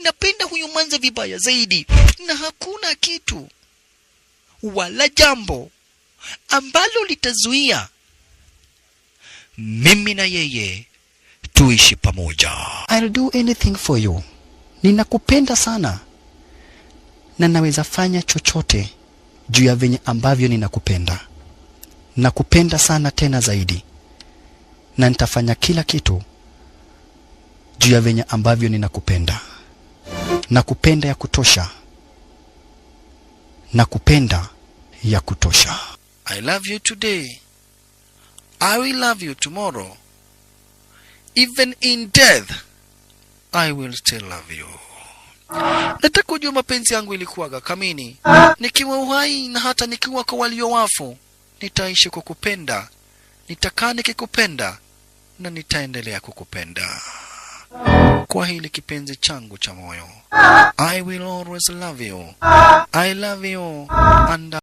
napenda huyu manze vibaya zaidi, na hakuna kitu wala jambo ambalo litazuia mimi na yeye tuishi pamoja. I'll do anything for you. Ninakupenda sana na naweza fanya chochote juu ya venye ambavyo ninakupenda. Nakupenda sana tena zaidi, na nitafanya kila kitu juu ya venye ambavyo ninakupenda. Nakupenda ya kutosha. Nakupenda ya kutosha. I love you today. I will love you tomorrow. Even in death, I will still love you. Nataka kujua mapenzi yangu ilikuwaga kamini. Nikiwa uhai na hata nikiwa kwa walio wafu, nitaishi kukupenda. Nitakaa nikikupenda na nitaendelea kukupenda. Kwa hili kipenzi changu cha moyo, I will always love you. I love you and